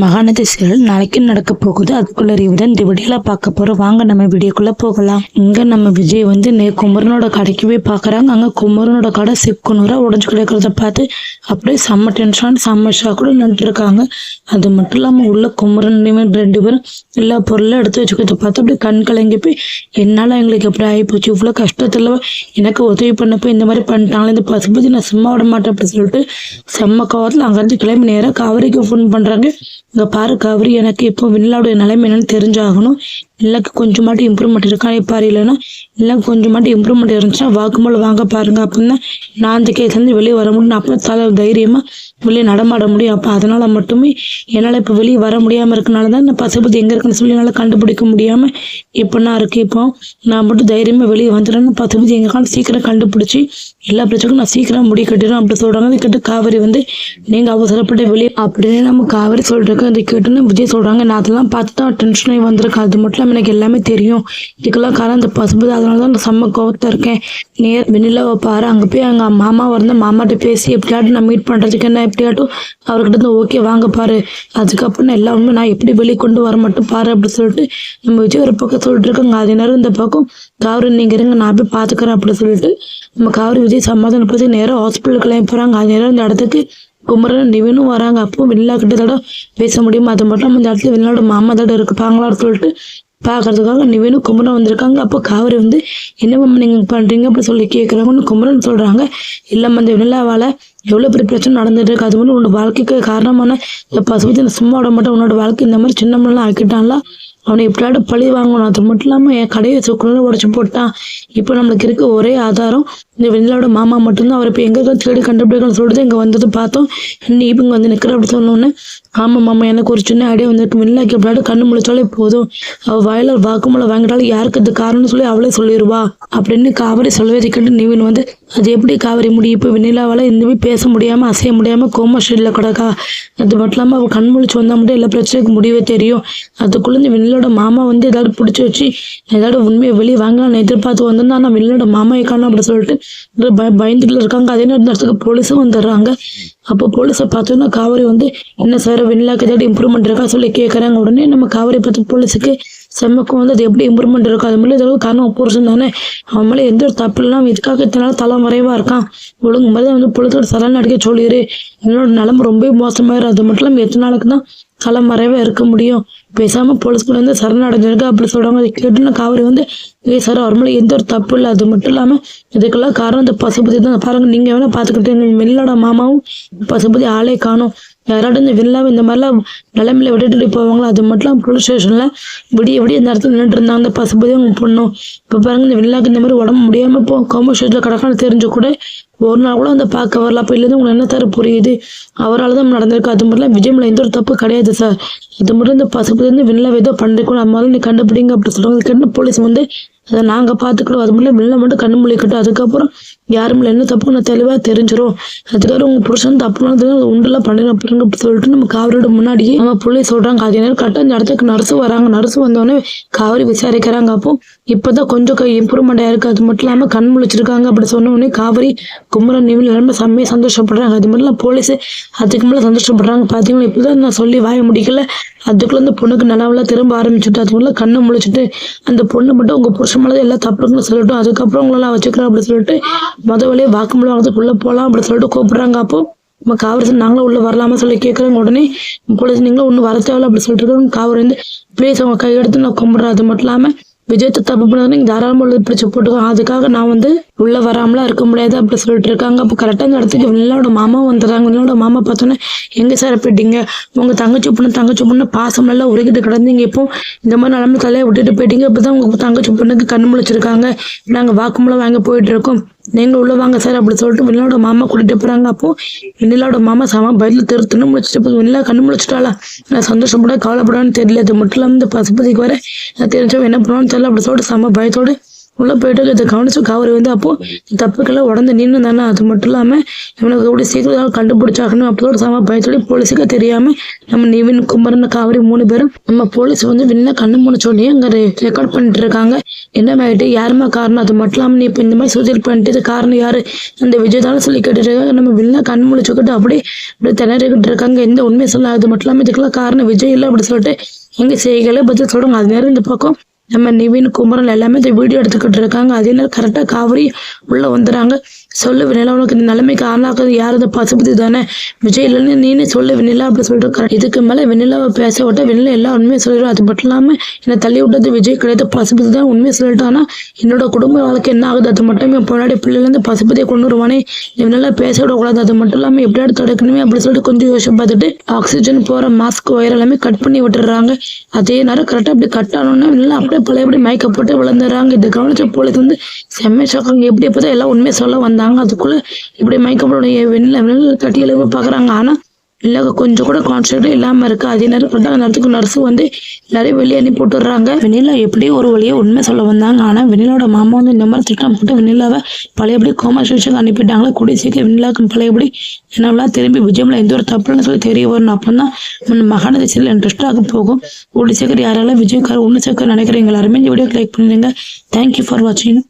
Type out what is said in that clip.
Mahanadi serial நாளைக்கு நடக்க போகுது. அதுக்குள்ள ரிவ்யூதான் இந்த வீடியோல பார்க்க போறோம். வாங்க நம்ம வீடியோக்குள்ள போகலாம். இங்க நம்ம விஜய் வந்து குமரனோட கடைக்கு போய் பாக்குறாங்க. அங்க குமரனோட கடை சிக்குனூரா உடஞ்சு கிடக்கிறத பார்த்து அப்படியே செம்ம டென்ஷன் செம்ம ஷாக்கூட நின்று இருக்காங்க. அது மட்டும் இல்லாம உள்ள குமரன் ரெண்டு பேரும் எல்லா பொருளும் எடுத்து வச்சுக்கிறத பார்த்து அப்படியே கண் கலங்கி போய் என்னால எங்களுக்கு எப்படி ஆகிப்போச்சு, இவ்வளவு கஷ்டத்துல எனக்கு உதவி பண்ணப்போ இந்த மாதிரி பண்ணிட்டாங்களே, இந்த பசுபதி நான் சும்மா விட மாட்டேன் அப்படின்னு சொல்லிட்டு செம்ம கோவத்துல அங்கிருந்து கிளம்பி நேரம் காவிரிக்கு ஃபோன் பண்றாங்க. இங்க பாரு காவிரி, எனக்கு இப்போ வில்லாவுடைய நிலைமை என்னன்னு தெரிஞ்சாகணும். இல்லைக்கு கொஞ்சமாட்டி இம்ப்ரூவ்மெண்ட் இருக்கா பாரு, இல்லைன்னா இல்லை கொஞ்சமாட்டி இம்ப்ரூவ்மெண்ட் இருந்துச்சுன்னா வாக்குமூலம் வாங்க பாருங்க அப்படின்னா நான் அந்த கேஸ்லேருந்து வெளியே வர முடியும். அப்போ தலை தைரியமாக வெளியே நடமாட முடியும். அப்போ அதனால மட்டுமே என்னால் இப்போ வெளியே வர முடியாமல் இருக்கனால தான் நான் பசுபதி எங்கே இருக்குன்னு சொல்லி என்னால் கண்டுபிடிக்க முடியாமல் இப்போ நான் இருக்கு. இப்போ நான் மட்டும் தைரியமாக வெளியே வந்துடுறேன்னு பசுபதி எங்கே சீக்கிரம் கண்டுபிடிச்சி எல்லா பிரச்சனைக்கும் நான் சீக்கிரம் முடி கட்டிடுறேன் அப்படி சொல்கிறாங்க. அதை கேட்டு காவிரி வந்து நீங்கள் அவசரப்பட்டு வெளியே அப்படின்னு நம்ம காவிரி சொல்கிறதுக்கு அதை கேட்டுன்னு விஜய் சொல்கிறாங்க. நான் அதெல்லாம் பார்த்து தான் டென்ஷன் ஆகி வந்திருக்கேன். அது மட்டும் எனக்கு எல்லாமே தெரியும். இதுக்கெல்லாம் காரணம் அந்த பசுபதி. அதனால தான் நான் செம்ம கோவத்தில் இருக்கேன். நேர் வெண்ணிலாவை பாரு, அங்கே போய் அங்கே மாமா வந்து மாமாட்ட பேசி எப்படியாட்டும் நான் மீட் பண்ணுறதுக்கு என்ன எப்படியாட்டும் அவர்கிட்ட இருந்து ஓகே வாங்க பாரு, அதுக்கப்புறம் நான் எல்லா உண்மை நான் எப்படி வெளியே கொண்டு வர மட்டும் பாரு அப்படின்னு சொல்லிட்டு நம்ம விஜய் ஒரு பக்கம் சொல்லிட்டு இருக்காங்க. அதே நேரம் இந்த பக்கம் காவிரி நீங்கள் இருங்க நான் போய் பார்த்துக்கிறேன் அப்படின்னு சொல்லிட்டு நம்ம காவிரி விஜய் சமாதானப்படுத்தி நேரம் ஹாஸ்பிட்டலுக்கு கிளம்பி போகிறாங்க. அதே நேரம் இந்த இடத்துக்கு குமரன் நிவினும் வராங்க. அப்போ வெண்ணிலா கிட்ட தட பேச முடியுமா, அது மட்டும் இந்த இடத்துல வெண்ணிலாவோட மாமா தட இருப்பாங்களான்னு சொல்லிட்டு பார்க்கறதுக்காக நிவினும் குமரன் வந்திருக்காங்க. அப்போ காவிரி வந்து என்ன நீங்கள் பண்ணுறீங்க அப்படி சொல்லி கேட்குறாங்கன்னு குமரன் சொல்கிறாங்க. இல்லைம்மா அந்த வெண்ணிலாவால் எவ்வளோ பெரிய பிரச்சனை நடந்துட்டு இருக்கு, அது மாதிரி உன்னோட வாழ்க்கைக்கு காரணமான இந்த பசுபதி நான் சும்மா விட மாட்டேன், உன்னோட வாழ்க்கை இந்த மாதிரி சின்ன முன்னெல்லாம் ஆக்கிட்டான்ல, அவனை எப்படியாவது பழி வாங்கணும். அது மட்டும் இல்லாமல் என் கடையை சுக்குன்னு உடச்சி போட்டான். இப்போ நம்மளுக்கு இருக்க ஒரே ஆதாரம் இந்த வெண்ணிலாவோட மாமா மட்டும்தான். அவர் இப்போ எங்கே தேடி கண்டுபிடிக்கணும்னு சொல்லிட்டு இங்கே வந்தது பார்த்தோம். நீ இப்போ இங்கே வந்து நிற்கிற அப்படி சொன்னோன்னே ஆமாம் மாமா எனக்கு ஒரு சின்ன ஐடியா வந்துருக்கு, வெண்ணிலாக்கு எப்படியாவது கண்ணு முழிச்சாலே போதும், அவள் வாயில வாக்குமூலம் வாங்கிட்டாலும் யாருக்கு இது காரணம்னு சொல்லி அவளே சொல்லிடுவா அப்படின்னு காவிரி சொல்லவே கேட்டு நிவின் வந்து அது எப்படி காவிரி முடியும், இப்போ வெண்ணிலாவால் இந்தமே பேச முடியாமல் அசைய முடியாமல் கோமா ஸ்டேட்டில் கிடக்கா, அது மட்டும் இல்லாமல் அவள் கண் முழிச்சு வந்தால் மட்டும் எல்லா பிரச்சனைக்கு முடிவே தெரியும். அதுக்குள்ளே இந்த வெண்ணிலோட மாமா வந்து ஏதாவது பிடிச்சி வச்சு ஏதாவது உண்மையை வெளியே வாங்கலாம்னு எதிர்பார்த்து வந்திருந்தா ஆனால் வெண்ணிலோட மாமா காணும் அப்படி சொல்லிட்டு பயந்துட்டு இருக்காங்க. அதே நேரத்துக்கு போலீஸும் வந்துடுறாங்க. அப்போ போலீஸை பார்த்தோன்னா காவிரி வந்து என்ன சார் வெண்ணிலாக்கு ஏதாவது இம்ப்ரூவ்மெண்ட் இருக்கா சொல்லி கேட்குறாங்க. உடனே நம்ம காவிரி பார்த்து போலீஸுக்கு செம்மக்கும் வந்து அது எப்படி இம்ப்ரூவ்மெண்ட் இருக்கும், அது மேலே ஏதாவது காரணம் புருஷன் தானே, அவன் மேலே எந்த ஒரு தப்பு இல்லைனா இதுக்காக இத்தனால தலை மறைவாக இருக்கான், ஒழுங்கு மாதிரி வந்து பொழுதோட சரண் அடிக்க சொல்லிடு, என்னோட நிலமை ரொம்ப மோசமாயிரும், அது மட்டும் இல்லாமல் எத்தனை நாளுக்கு தான் தலைமறைவாக இருக்க முடியும், பேசாமல் போலீஸ்குள்ள வந்து சரணடைஞ்சிருக்கு அப்படி சொல்கிறாங்க. அதை கேட்டுன்னு காவிரி வந்து சார் அவர் மேலே எந்த ஒரு தப்பு இல்லை, அது மட்டும் இல்லாமல் இதுக்கெல்லாம் காரணம் இந்த பசுபதி தான் பாருங்க, நீங்கள் வேணால் பார்த்துக்கிட்டீங்க வெண்ணிலோட மாமாவும் பசுபதி ஆளே காணும், யாராட்டும் இந்த வெண்ணிலாவை இந்த மாதிரிலாம் நிலைமையில விட்டுட்டு போவாங்களா, அது மட்டும் போலீஸ் ஸ்டேஷன்ல விடிய இந்த இடத்துல நின்றுட்டு இருந்தாங்க அந்த பசுபதி அவங்க பொண்ணும். இப்போ பாருங்க இந்த வெண்ணிலாவுக்கு இந்த மாதிரி உடம்பு முடியாமல் இப்போ கோமா ஸ்டேஷன்ல கிடக்கான்னு தெரிஞ்சு கூட ஒரு நாள் கூட அந்த பார்க்க வரல. அப்போ இல்லைன்னு உங்களுக்கு என்ன தர புரியுது, அவரால் தான் நடந்திருக்கு, அது மட்டும் விஜய் மேலே எந்த ஒரு தப்பு கிடையாது சார், அது மட்டும் இந்த பசுபதி வந்து வெண்ணிலா ஏதோ பண்ணிருக்கணும் அது மாதிரி நீ கண்டுபிடிங்க அப்படி சொல்லுவாங்க. கேட்டு போலீஸ் வந்து அதை நாங்கள் பார்த்துக்கிடுவோம், அது மட்டும் வெண்ணிலா மட்டும் கண்ணு மொழிக்கட்டும், அதுக்கப்புறம் யாரும் என்ன தப்பு நான் தெளிவாக தெரிஞ்சிடும், அதுக்காக உங்கள் புருஷன் தப்பு உண்டெல்லாம் பண்ணிடுங்க அப்படி சொல்லிட்டு நம்ம காவிரியோட முன்னாடியே நம்ம போலீஸ் சொல்கிறாங்க. அதே நேரம் கரெக்டாக இந்த இடத்துக்கு நர்ஸு வராங்க. நர்ஸு வந்தோடனே காவிரி விசாரிக்கிறாங்க. அப்போ இப்போதான் கொஞ்சம் இம்ப்ரூவ்மெண்ட் ஆயிருக்கு, அது மட்டும் இல்லாமல் கண் முழிச்சிருக்காங்க அப்படி சொன்ன உடனே காவிரி குமரன் நிவில் எல்லாமே செம்மையாக சந்தோஷப்படுறாங்க. அது மட்டும் இல்லாமல் போலீஸு அதுக்கு மேலே சந்தோஷப்படுறாங்க. பார்த்தீங்கன்னா இப்போதான் நான் சொல்லி வாய முடிக்கல, அதுக்குள்ள அந்த பொண்ணுக்கு நிலவெல்லாம் திரும்ப ஆரம்பிச்சுட்டு அது மட்டும் கண்ணை முழிச்சிட்டு அந்த பொண்ணு மட்டும் உங்கள் புருஷன் மேலே எல்லாம் தப்புன்னு சொல்லிட்டோம், அதுக்கப்புறம் உங்களெல்லாம் வச்சுக்கிறேன் அப்படி சொல்லிட்டு முதல்ல வாக்குமூலம் வாங்கிறதுக்குள்ளே போகலாம் அப்படி சொல்லிட்டு கூப்பிட்றாங்க. அப்போ நம்ம காவிரி நாங்களும் உள்ளே வரலாமா சொல்லி கேட்குறாங்க. உடனே போலீஸ் நீங்களும் ஒன்றும் வர தேவையில்ல அப்படி சொல்லிட்டு இருக்காங்க. காவிரி வந்து ப்ளீஸ் அவங்க கையெடுத்து நான் கும்பிட்றேன், அது மட்டும் இல்லாமல் விஜயத்தை தப்பு பண்ணது நீங்கள் தாராளமாக உள்ள பிடிச்சி போட்டுக்கோங்க, அதுக்காக நான் வந்து உள்ளே வராமலாம் இருக்க முடியாது அப்படி சொல்லிட்டு இருக்காங்க. அப்போ கரெக்டாக இந்த இடத்துக்கு வெண்ணிலாவோட மாமா வந்துடுறாங்க. வெண்ணிலாவோட மாமா பார்த்தோன்னே எங்கே சார் போயிட்டீங்க, உங்கள் தங்கச்சி பொண்ணு பாசம் எல்லாம் உருகிட்டு கிடந்தீங்க, இப்போ இந்த மாதிரி நிலமை தலையை விட்டுட்டு போயிட்டீங்க, இப்போ தான் உங்கள் தங்கச்சி பொண்ணுக்கு கண்ணு முழிச்சிருக்காங்க, நாங்கள் வாக்குமூலம் வாங்க போயிட்டு இருக்கோம், நீங்கள் உள்ள வாங்க சார் அப்படி சொல்லிட்டு வெண்ணிலாவோட மாமா கூட்டிட்டு போகிறாங்க. அப்போ வெண்ணிலாவோட மாமா சம பயத்தில் திருத்துன்னு முடிச்சுட்டு வெண்ணிலா கண்ணு முழிச்சிட்டாளா, நான் சந்தோஷப்பட கவலைப்படான்னு தெரியல, அது மட்டும் இல்லாமல் இந்த பசுபதிக்கு வர நான் தெரிஞ்சவன் என்ன பண்ணுவான்னு தெரியல அப்படி சொல்லிட்டு செம பயத்தோடு உள்ள போயிட்டு இதை கவனிச்சு காவிரி வந்து அப்போ தப்புக்கெல்லாம் உடந்து நின்று தானே. அது மட்டும் இல்லாம இவனுக்கு எப்படி சீக்கிரம் கண்டுபிடிச்சாகணும் அப்போ சம பயத்தோட போலீஸுக்கு தெரியாம நம்ம நிவின் குமரன் காவிரி 3 பேரும் நம்ம போலீஸ் வந்து விண்ண கண்ணு மூணு சொல்லி அங்க ரெக்கார்ட் பண்ணிட்டு இருக்காங்க. என்ன ஆயிட்டு யாருமா காரணம், அது மட்டும் இல்லாம நீ இப்ப இந்த மாதிரி சூசைட் பண்ணிட்டு காரணம் யாரு, அந்த விஜய் தானே சொல்லி கேட்டுட்டு இருக்காங்க. நம்ம விண்ண கண் முழிச்சுக்கிட்டு அப்படியே திணறிக்கிட்டு இருக்காங்க. எந்த உண்மையை சொல்ல, அது மட்டும் இல்லாம இதுக்கெல்லாம் காரணம் விஜய் இல்லை அப்படி சொல்லிட்டு எங்க செய்களை பத்தி சொல்றாங்க. அது நேரம் இந்த பக்கம் நம்ம நிவின் குமரன் எல்லாமே இந்த வீடியோ எடுத்துக்கிட்டு இருக்காங்க. அதே நேரம் கரெக்டா காவிரி உள்ள வந்துடுறாங்க. சொல்லு வினிலா, உனக்கு இந்த நிலைமைக்கு ஆளாக்குறது யாரு, இந்த பசுபதி தானே, விஜய் இல்லைன்னு நீனே சொல்லு வினிலா அப்படி சொல்லிட்டு இதுக்கு மேல வெண்ணிலாவை பேச விட்ட வெண்ணிலா எல்லா உண்மையை சொல்லிடும். அது மட்டும் இல்லாம என்னை தள்ளி விட்டது விஜய் கிடையாது, பசுபதி தான் உண்மையை சொல்லிட்டானா என்னோட குடும்ப வாழ்க்கை என்ன ஆகுது, அது மட்டும் என் பொன்னாடி பிள்ளைல இருந்து பசுபதியை கொண்டு வருவானே, வெண்ணிலா பேச விடக்கூடாது, அது மட்டும் இல்லாம எப்படியாவது தடுக்கணுமே அப்படி சொல்லிட்டு கொஞ்சம் யோசிச்சு பார்த்துட்டு ஆக்சிஜன் போற மாஸ்க் ஒயர் எல்லாமே கட் பண்ணி விட்டுறாங்க. அதே நேரம் கரெக்டா அப்படி கட் ஆனோன்னா வெண்ணிலா அப்படியே பழையபடி மயக்க போட்டு விழுந்துடுறாங்க. இதை கவனிச்ச போலீஸ் வந்து செம்மை ஷாக்காங்க. எப்படி எப்பதான் எல்லாம் உண்மையை சொல்ல வந்தாங்க, அதுக்குள்ள இப்படி மயக்கப்பட வெண்ணில கட்டி எழுப்ப பாக்குறாங்க. ஆனா இல்லை கொஞ்சம் கூட கான்சென்ட்ரேட் இல்லாம இருக்கு. அதே நேரம் கரெக்டாக நேரத்துக்கு நர்ஸு வந்து எல்லாரையும் வெளியே அனுப்பி போட்டுடுறாங்க. வெண்ணிலா எப்படியோ ஒரு வழியாக உண்மை சொல்ல வந்தாங்க. ஆனா வெண்ணிலோட மாமா வந்து இந்த மாதிரி திட்டம் போட்டு வெண்ணிலாவை பழையபடி கோமா ஸ்டேஷனுக்கு அனுப்பிட்டாங்களா. கூடிய சீக்கிரம் வெண்ணிலாவுக்கு பழையபடி என்னெல்லாம் திரும்பி விஜயம்ல எந்த ஒரு தப்புன்னு சொல்லி தெரிய வரும். அப்பதான் மகாநதி சீரியல் இன்ட்ரெஸ்டாக போகும். கூடிய சீக்கிரம் யாரெல்லாம் விஜயக்கார ஒன்று சேர்க்க நினைக்கிறீங்க எல்லாருமே இந்த வீடியோக்கு லைக் பண்ணிடுங்க. தேங்க்யூ ஃபார் வாட்சிங்.